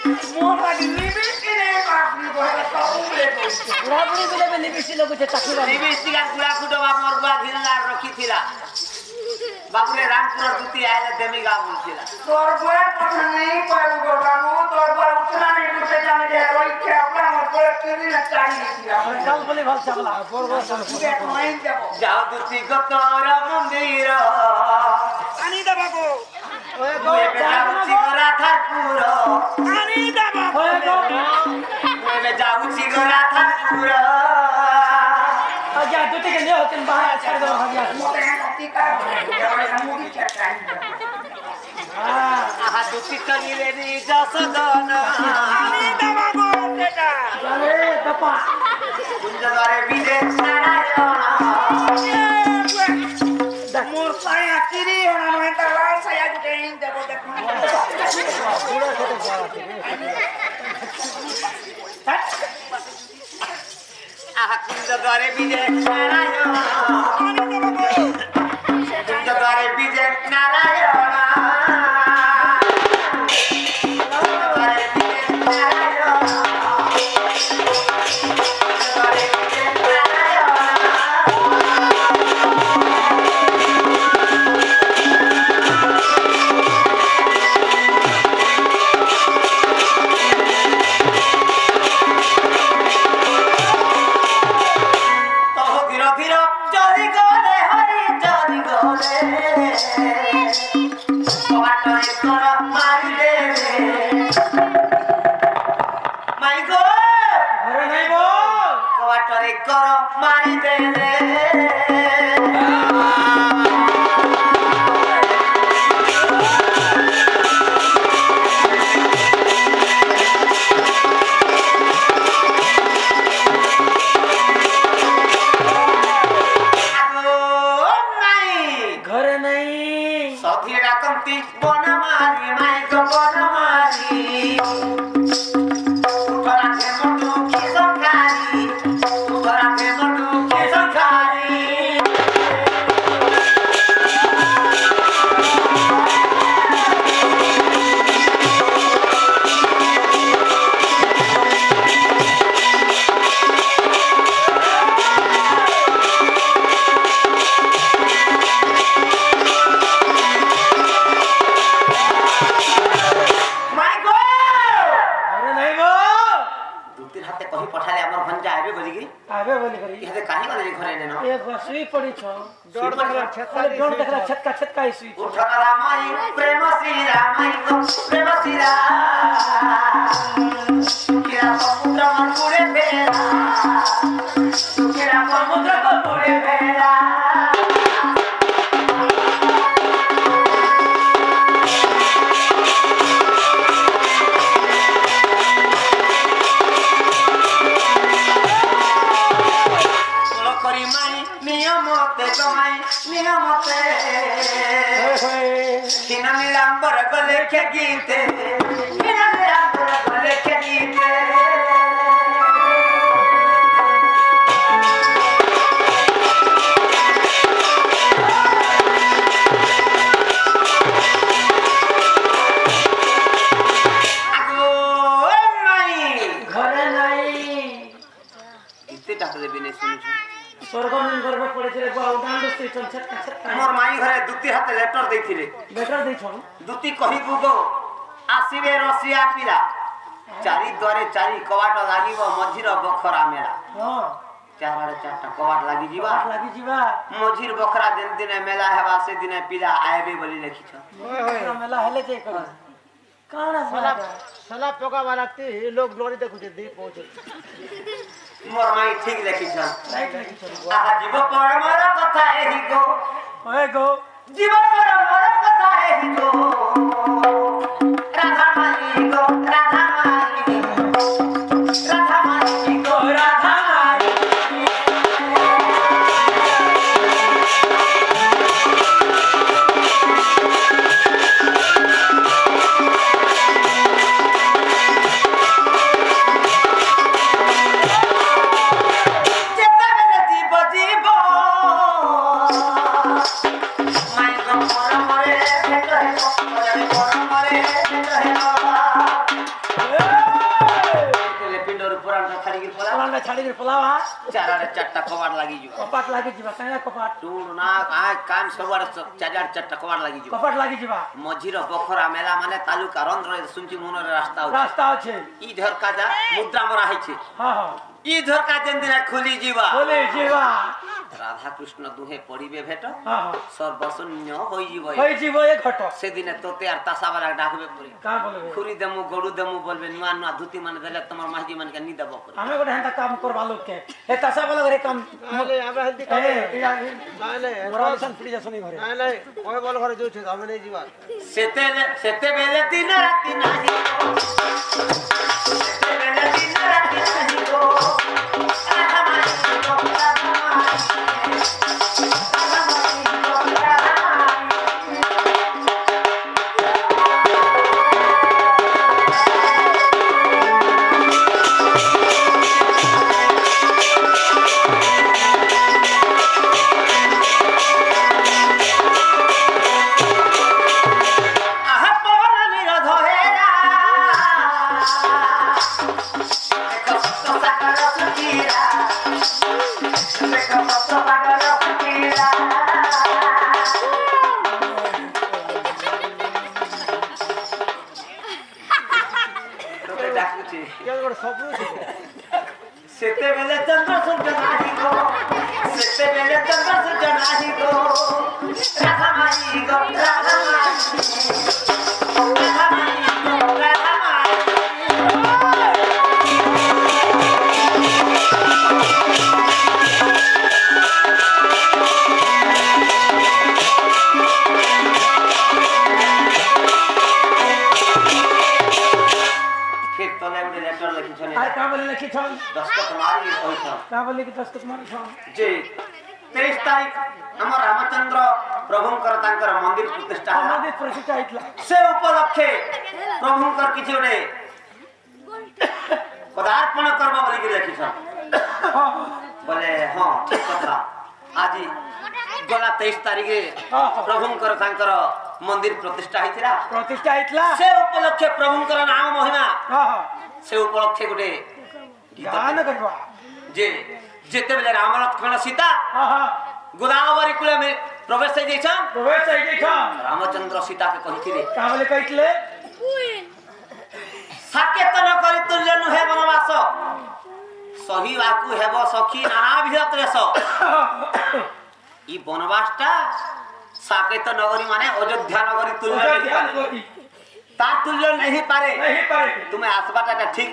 mobile lipstick ने बापरी बोला तो उबले को बुढ़ाबुढ़ी गुले में लिपस्टिक लोग कुछ चाकू वाली लिपस्टिक का गुला खुटो बाप मोर बुआ घिनला रखी थिला बाबूरे रामपुर दुती आए देमी गा बोलथिला तोर बुआ पसंद नहीं पारू गो बाबू तोर बुआ उतना नहीं उठे जाने दे रोई के अपना मोर बुआ तेरी ना चाहिए थिला कल बोले भाग चावला बोर बोर जाओ दुती को तोर मंदिर आनी दबा को ओए गो जाऊची गो राधापुर आनी दबा ओए गो ओए जाऊची गो राधापुर आजा दुती के ले होतन बाहर छाड़ दो हगिया आहा दुती कनी ले नी जसदन आनी दबा को बेटा अरे दपा कुंजवारे विजय नारायण मोर साया चिरी होना मैं तला साया गुटे इन देखो देखो पूरा छोटे सारा आहा कुंजवारे विजय नारायण कुंजवारे विजय नारायण मारी दे रे घर नहीं सखी राकंती बन मारी माई को बन मारी उठरा के मटू की संखारी उठरा के मटू की संखारी आगे बोली करी इहते काहे गले घरे ने न एक सुई पड़ी छ डोर देखला छक्का छक्का ही सुई उठरा रामाई प्रेम श्री रामाई को प्रेम श्री राम किरा समुद्र मन पुरे बेला किरा समुद्र को पुरे बेला नियमते किना मिलांबर गले के गीते किना मिलांबर गले के गीते आगो नहीं घर नहीं इते डाकले बिने सुनु स्वर्ग में गर्भ पड़े छे बाउडान से छक्का छक्का मोर माई घरे दुती हाथ लेटर देथिले बेटर दै छ दुती कहि बुगो आसीबे रसिया पिला चारि द्वारे चारि कवाट लागिबो मझिर बखरा मेला हां चार आड़े चारटा कवाट लागी जीवा मझिर बखरा दिन दिन मेला हेबा से दिन पिला आएबे बोली लिखि छ मेला हेले जे कर काना सला पोका वाला ती लोग ग्लोरी देखु जे दी पहुंचे मोर माई ठीक लिखि छ राइट लिखि छ आहा जीव परमर कथा एही गो ओए गो जीव परमर कथा एही गो राधा माई गो राधा माई राधा माई गो राधा माई दांडा छाड़ी के पलावा चारारे चारटा कबाड़ लागी जो कपाट लागी जीवा काया कपाट टूड़ ना आय कान सबआड़े चार चारटा कबाड़ लागी जो कपाट लागी जीवा मझिर पोखरा मेला माने तालुका रंध्र सुनची मनरे रास्ता होचे रास्ता আছে ই ঝরকা যা মুদ্রা মরা হইছে हां हां ই ঝরকা যেন দিন খুলি जीवा बोले जीवा রাধা কৃষ্ণ দুহে পড়িবে ভেট हां हां সর্বশূন্য হই জীব হই জীব এ ঘট সেদিনে তোতে আর তাসাবালা ডাকবে পড়ি का बोलबे খুরি দেমু গড়ু দেমু বলবে নুয়া নুয়া ধুতি মানে দেলে তোমার মাঝি মানকে নি দেব পড়ি हमें गोटे हेंता काम करबा लोग के ए तसा वाला घरे काम নাইলে আমরা হেলদি ए নাইলে मोरालिसन फ्री जासनी घरे নাইলে কই বল ঘরে যাচ্ছে আমি নেই যাবা সেতে বেলে দিন রাতি নাহি সেতে বেলে দিন রাতি নাহি গো রাধা মাই গো রাধা মাই রাধা মাই গো রাধা সেতেবেলে চন্দ্র সূর্য নাহি গো সেতেবেলে চন্দ্র সূর্য নাহি গো রাধা মাই গো রাধা মাই রাধা মাই গো রাধা মাই तले उडे लेटर लिखि छने আর का बोले लिखी छन दस्तखत मारी कहि छ का बोले कि दस्तखत मारी छन जे 23 तारीख हमर रामचंद्र प्रभुंकर तांकर मंदिर प्रतिष्ठा मंदिर प्रतिष्ठा इतला से उपलक्षे प्रभुंकर किछि उडे पदार्पण करबा बोली कि लिखि छ बोले हां ठीक कथा आज गला 23 तारीख प्रभुंकर तांकर मंदिर प्रतिष्ठा हितरा प्रतिष्ठा इतला से उपलक्षे प्रभुंकर नाम महिमा हां हां से उपलक्षे गुटे गान करबा जे जेते बेले राम लक्ष्मण सीता हां हां गोदावरी कूल में प्रवेश થઈ જાય છે प्रवेश થઈ ગઈ છે रामचंद्र सीता के कहिथिले का बोले कहितले साकेत न करी तुल्य नुहे वनवास सही वाकु हेबो सखी नाना विधत रेस ई वनवासटा साकेत नगरी माने अयोध्या नगरी तुल्य नहीं ता तुल्य नहीं पारे नहीं पारे तुम्हें आसबाटा ठीक